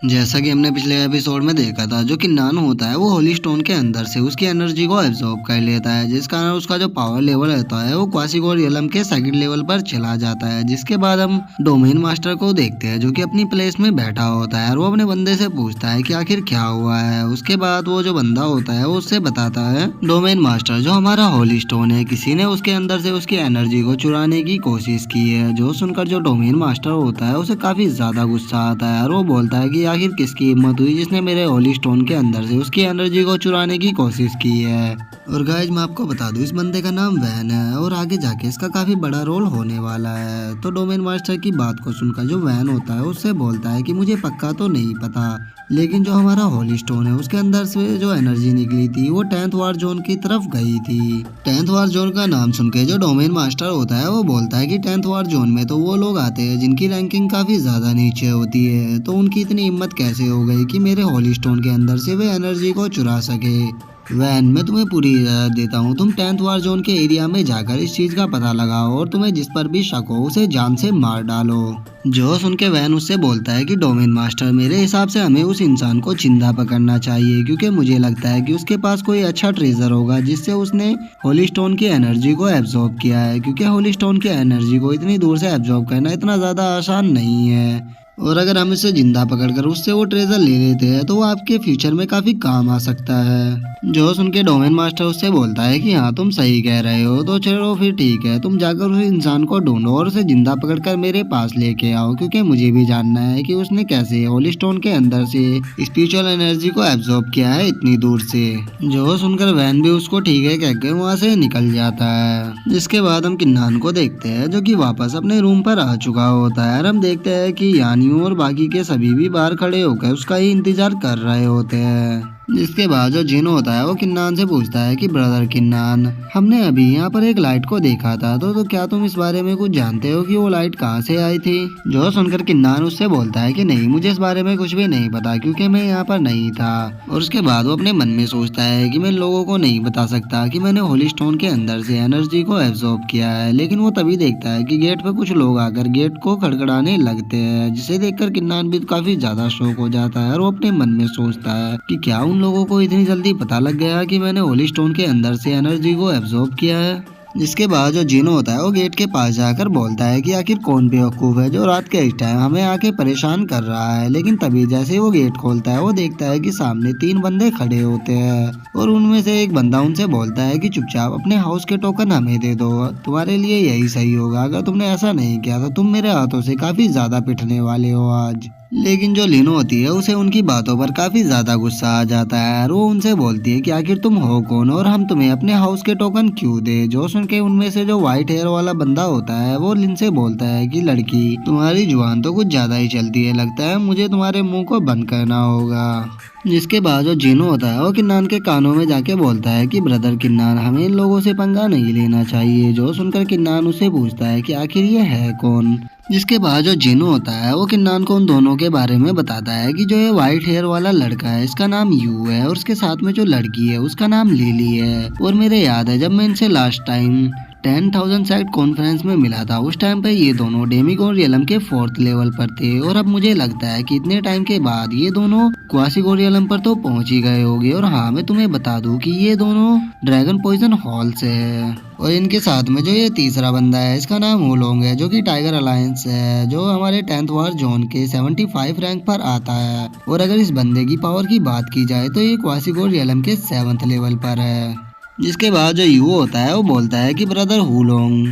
जैसा कि हमने पिछले एपिसोड में देखा था, जो किन्नान होता है वो होली स्टोन के अंदर से उसकी एनर्जी को एब्जॉर्ब कर लेता है, जिस कारण उसका जो पावर लेवल रहता है वो क्वासिगोर रियलम के सेकंड लेवल पर चला जाता है। जिसके बाद हम डोमेन मास्टर को देखते हैं जो कि अपनी प्लेस में बैठा होता है और वो अपने बंदे से पूछता है कि आखिर क्या हुआ है। उसके बाद वो जो बंदा होता है वो उससे बताता है, डोमेन मास्टर जो हमारा होली स्टोन है, किसी ने उसके अंदर से उसकी एनर्जी को चुराने की कोशिश की है। जो सुनकर जो डोमेन मास्टर होता है उसे काफी ज्यादा गुस्सा आता है और वो बोलता है कि आखिर किसकी हिम्मत हुई जिसने मेरे होली स्टोन के अंदर से उसकी एनर्जी को चुराने की कोशिश की है। और गाइज मैं आपको बता दूं, इस बंदे का नाम वैन है और आगे जाके इसका काफी बड़ा रोल होने वाला है। तो डोमेन मास्टर की बात को सुनकर जो वैन होता है उससे बोलता है कि मुझे पक्का तो नहीं पता, लेकिन जो हमारा होली स्टोन है उसके अंदर से जो एनर्जी निकली थी वो 10th वार जोन की तरफ गई थी। 10th वार जोन का नाम सुन के जो डोमेन मास्टर होता है वो बोलता है कि 10th वार जोन में तो वो लोग आते हैं जिनकी रैंकिंग काफी ज्यादा नीचे होती है, तो उनकी इतनी हिम्मत कैसे हो गई कि मेरे होली स्टोन के अंदर से वे एनर्जी को चुरा सके। वैन मैं तुम्हें पूरी इजाजत देता हूँ, तुम 10th वार जोन के एरिया में जाकर इस चीज का पता लगाओ और तुम्हें जिस पर भी शक हो उसे जान से मार डालो। जो सुन के वैन उससे बोलता है कि डोमेन मास्टर मेरे हिसाब से हमें उस इंसान को जिंदा पकड़ना चाहिए, क्योंकि मुझे लगता है कि उसके पास कोई अच्छा ट्रेजर होगा जिससे उसने होली स्टोन की एनर्जी को एब्जॉर्ब किया है, क्योंकि होली स्टोन की एनर्जी को इतनी दूर से एब्जॉर्ब करना इतना ज्यादा आसान नहीं है। और अगर हम इसे जिंदा पकड़कर उससे वो ट्रेजर ले लेते हैं तो वो आपके फ्यूचर में काफी काम आ सकता है। जो सुन के डोमेन मास्टर उससे बोलता है कि हाँ तुम सही कह रहे हो, तो चलो फिर ठीक है, तुम जाकर उस इंसान को ढूंढो और उसे जिंदा पकड़कर मेरे पास लेके आओ, क्योंकि मुझे भी जानना है कि उसने कैसे होली स्टोन के अंदर से स्पिरिचुअल एनर्जी को एब्जॉर्ब किया है इतनी दूर से। जो सुनकर वैन भी उसको ठीक है कहकर वहाँ से निकल जाता है। जिसके बाद हम किन्नान को देखते हैं जो कि वापस अपने रूम पर आ चुका होता है और हम देखते हैं कि यानी और बाकी के सभी भी बाहर खड़े होकर उसका ही इंतजार कर रहे होते हैं। जिसके बाद जो जिन होता है वो किन्नान से पूछता है कि ब्रदर किन्नान, हमने अभी यहाँ पर एक लाइट को देखा था, तो क्या तुम इस बारे में कुछ जानते हो कि वो लाइट कहाँ से आई थी? जो सुनकर किन्नान उससे बोलता है कि नहीं, मुझे इस बारे में कुछ भी नहीं पता क्योंकि मैं यहाँ पर नहीं था। और उसके बाद वो अपने मन में सोचता है कि मैं लोगों को नहीं बता सकता कि मैंने होली स्टोन के अंदर से एनर्जी को एब्जॉर्ब किया है। लेकिन वो तभी देखता है कि गेट पे कुछ लोग आकर गेट को खड़खड़ाने लगते हैं, जिसे देखकर किन्नान भी काफी ज्यादा शौक हो जाता है और वो अपने मन में सोचता है कि क्या उन लोगों को इतनी जल्दी पता लग गया कि मैंने होली स्टोन के अंदर से एनर्जी को एब्जॉर्ब किया है। जिसके बाद जो जिन होता है वो गेट के पास जाकर बोलता है कि आखिर कौन बेवकूफ़ है जो रात के इस टाइम हमें आके परेशान कर रहा है। लेकिन तभी जैसे वो गेट खोलता है वो देखता है कि सामने 3 बंदे खड़े होते हैं और उनमें से एक बंदा उनसे बोलता है कि चुपचाप अपने हाउस के टोकन हमें दे दो, तुम्हारे लिए यही सही होगा, अगर तुमने ऐसा नहीं किया तो तुम मेरे हाथों से काफी ज्यादा पिटने वाले हो आज। लेकिन जो लिनो होती है उसे उनकी बातों पर काफी ज्यादा गुस्सा आ जाता है और वो उनसे बोलती है कि आखिर तुम हो कौन और हम तुम्हें अपने हाउस के टोकन क्यों दे। जो सुन के उनमें से जो व्हाइट हेयर वाला बंदा होता है वो लिन से बोलता है कि लड़की तुम्हारी जुबान तो कुछ ज्यादा ही चलती है, लगता है मुझे तुम्हारे मुंह को बंद करना होगा। जिसके बाद जो जिनो होता है वो किन्नान के कानों में जाके बोलता है कि ब्रदर किन्नान, हमें इन लोगों से पंगा नहीं लेना चाहिए। जो सुनकर किन्नान उसे पूछता है कि आखिर ये है कौन। जिसके बाद जो जिनो होता है वो किन्नान को उन दोनों के बारे में बताता है कि जो ये व्हाइट हेयर वाला लड़का है इसका नाम यू है और उसके साथ में जो लड़की है उसका नाम लिली है। और मेरे याद है जब मैं इनसे लास्ट टाइम 10,000 साइड कॉन्फ्रेंस में मिला था, उस टाइम पे ये दोनों डेमिगोन रियलम के 4th लेवल पर थे और अब मुझे लगता है कि इतने टाइम के बाद ये दोनों क्वासिगोर रियलम पर तो पहुंच ही गए होंगे। और हाँ, मैं तुम्हें बता दूं कि ये दोनों ड्रैगन पॉइजन हॉल से है और इनके साथ में जो ये तीसरा बंदा है इसका नाम हुलोंग है जो कि टाइगर अलायंस है, जो हमारे 10th वार जोन के 75 रैंक पर आता है। और अगर इस बंदे की पावर की बात की जाए तो ये क्वासिगोर रियलम के 7th लेवल पर है। जिसके बाद जो यू होता है वो बोलता है कि ब्रदर हुलोंग,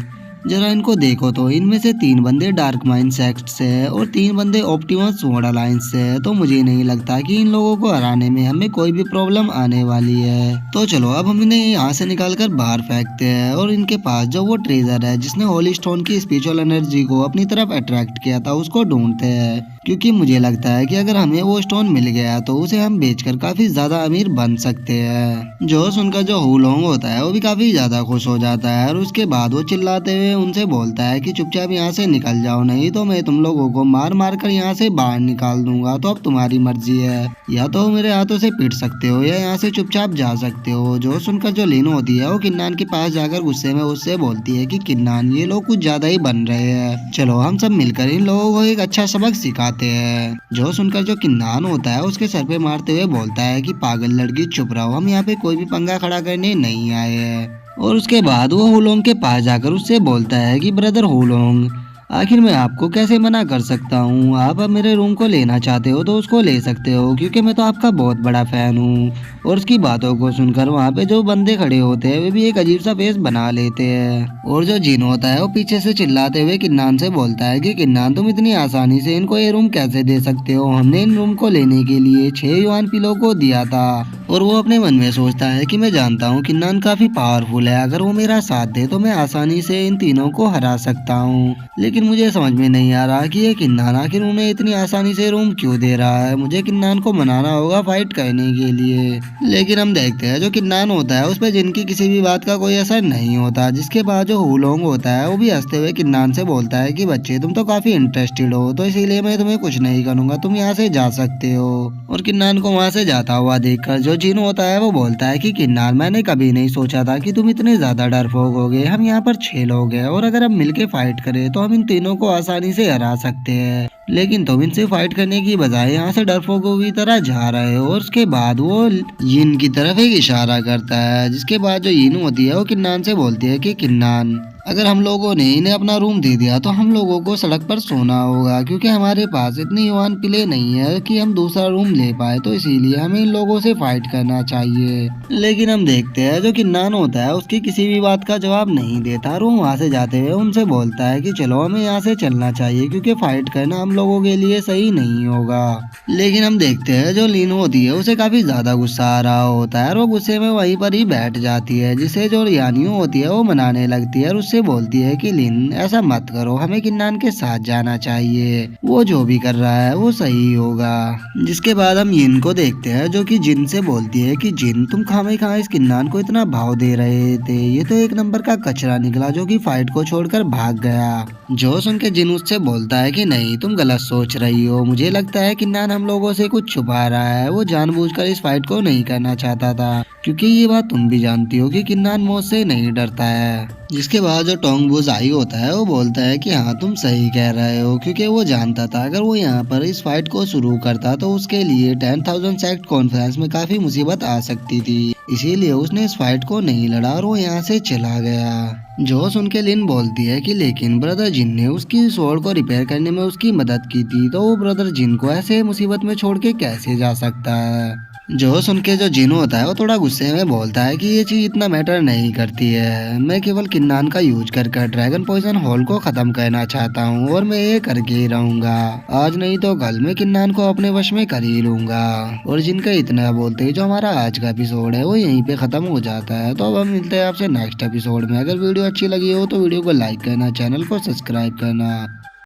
जरा इनको देखो तो इनमें से 3 बंदे डार्क माइंड सेक्ट से है और 3 बंदे ऑप्टिमस स्वॉर्ड अलायंस से है, तो मुझे नहीं लगता कि इन लोगों को हराने में हमें कोई भी प्रॉब्लम आने वाली है। तो चलो अब हम इन्हें यहाँ से निकाल कर बाहर फेंकते हैं और इनके पास जो वो ट्रेजर है जिसने होली स्टोन की स्पिरिचुअल एनर्जी को अपनी तरफ अट्रैक्ट किया था उसको ढूंढते हैं, क्योंकि मुझे लगता है कि अगर हमें वो स्टोन मिल गया तो उसे हम बेचकर काफी ज्यादा अमीर बन सकते हैं। जो सुनकर जो हुलोंग होता है वो भी काफी ज्यादा खुश हो जाता है और उसके बाद वो चिल्लाते हुए उनसे बोलता है कि चुपचाप यहाँ से निकल जाओ, नहीं तो मैं तुम लोगों को मार मार कर यहाँ से बाहर निकाल दूंगा। तो अब तुम्हारी मर्जी है, या तो मेरे हाथों से पिट सकते हो या यहाँ से चुपचाप जा सकते हो। जो सुनकर जो लिनो होती है वो किन्नान के पास जाकर गुस्से में उससे बोलती है कि किन्नान, ये लोग कुछ ज्यादा ही बन रहे हैं, चलो हम सब मिलकर इन लोगों को एक अच्छा सबक सिखाते जाते हैं। जो सुनकर जो किन्नान होता है उसके सर पे मारते हुए बोलता है कि पागल लड़की चुप रहो, हम यहाँ पे कोई भी पंगा खड़ा करने नहीं आए हैं। और उसके बाद वो हुलोंग के पास जाकर उससे बोलता है कि ब्रदर हुलोंग, आखिर मैं आपको कैसे मना कर सकता हूँ, आप अब मेरे रूम को लेना चाहते हो तो उसको ले सकते हो, क्योंकि मैं तो आपका बहुत बड़ा फैन हूँ। और उसकी बातों को सुनकर वहाँ पे जो बंदे खड़े होते हैं वे भी एक अजीब सा फेस बना लेते हैं। और जो जिन होता है वो पीछे से चिल्लाते हुए किन्नान से बोलता है कि किन्नान, तुम इतनी आसानी से इनको ये रूम कैसे दे सकते हो, हमने इन रूम को लेने के लिए 6 युआन पिलो को दिया था। और वो अपने मन में सोचता है कि मैं जानता हूँ किन्नान काफी पावरफुल है, अगर वो मेरा साथ दे तो मैं आसानी से इन तीनों को हरा सकता हूँ। लेकिन मुझे समझ में नहीं आ रहा कि ये किन्नान आखिर उन्हें इतनी आसानी से रूम क्यों दे रहा है। मुझे किन्नान को मनाना होगा फाइट करने के लिए। लेकिन हम देखते हैं जो किन्नान होता है उस पर जिनकी किसी भी बात का कोई असर नहीं होता, जिसके बाद जो हुलोंग होता है वो भी हंसते हुए किन्नान से बोलता है कि बच्चे तुम तो काफी इंटरेस्टेड हो, तो इसीलिए मैं तुम्हें कुछ नहीं करूंगा, तुम यहाँ से जा सकते हो। और किन्नान को वहाँ से जाता हुआ देखकर जो जिन होता है वो बोलता है कि किन्नान, मैंने कभी नहीं सोचा था कि तुम इतने ज्यादा डरपोक होगे। हम यहाँ पर 6 लोग हैं और अगर हम मिलके फाइट करें तो हम इन तीनों को आसानी से हरा सकते हैं, लेकिन तुम इनसे फाइट करने की बजाय यहाँ से डरपोकों की तरह जा रहे हो। और उसके बाद वो यिन की तरफ एक इशारा करता है, जिसके बाद जो यिन होती है वो किन्नान से बोलती है कि किन्नान, अगर हम लोगों ने इन्हें अपना रूम दे दिया तो हम लोगों को सड़क पर सोना होगा, क्योंकि हमारे पास इतनी युआन पिले नहीं है कि हम दूसरा रूम ले पाए, तो इसीलिए हमें इन लोगों से फाइट करना चाहिए। लेकिन हम देखते हैं जो किन्नान होता है उसकी किसी भी बात का जवाब नहीं देता और वो वहाँ से जाते हुए उनसे बोलता है कि चलो हमें यहाँ से चलना चाहिए, क्योंकि फाइट करना हम लोगों के लिए सही नहीं होगा। लेकिन हम देखते हैं जो लीन होती है उसे काफी ज्यादा गुस्सा आ रहा होता है और वो गुस्से में वहीं पर ही बैठ जाती है, जिसे जो यानियो होती है वो मनाने लगती है और उससे बोलती है कि लिन ऐसा मत करो, हमें किन्नान के साथ जाना चाहिए, वो जो भी कर रहा है वो सही होगा। जिसके बाद हम यिन को देखते हैं जो कि जिन से बोलती है कि जिन, तुम खामे खा इस किन्नान को इतना भाव दे रहे थे, ये तो एक नंबर का कचरा निकला जो कि फाइट को छोड़कर भाग गया। जो सुन के जिन उससे बोलता है कि नहीं, तुम गलत सोच रही हो, मुझे लगता है किन्नान हम लोगों से कुछ छुपा रहा है, वो जानबूझकर इस फाइट को नहीं करना चाहता था, क्योंकि ये बात तुम भी जानती हो कि किन्नान मौत से नहीं डरता है। जिसके बाद जो टोंग बुजाई होता है वो बोलता है कि हाँ तुम सही कह रहे हो, क्योंकि वो जानता था अगर वो यहाँ पर इस फाइट को शुरू करता तो उसके लिए 10,000 सेक्ट कॉन्फ्रेंस में काफी मुसीबत आ सकती थी, इसीलिए उसने इस फाइट को नहीं लड़ा और वो यहाँ से चला गया। जो सुन के लिन बोलती है कि लेकिन ब्रदर जिन ने उसकी स्वॉर्ड को रिपेयर करने में उसकी मदद की थी, तो वो ब्रदर जिन को ऐसे मुसीबत में छोड़ के कैसे जा सकता है। जो सुन के जो जिन होता है वो थोड़ा गुस्से में बोलता है कि ये चीज इतना मैटर नहीं करती है, मैं केवल किन्नान का यूज कर ड्रैगन पॉइजन होल को खत्म करना चाहता हूँ और मैं ये करके ही रहूंगा, आज नहीं तो कल मैं किन्नान को अपने वश में कर ही लूंगा। और जिनका इतना बोलते ही जो हमारा आज का एपिसोड है वो यहीं पे खत्म हो जाता है। तो अब हम मिलते हैं आपसे नेक्स्ट एपिसोड में। अगर वीडियो अच्छी लगी हो तो वीडियो को लाइक करना, चैनल को सब्सक्राइब करना।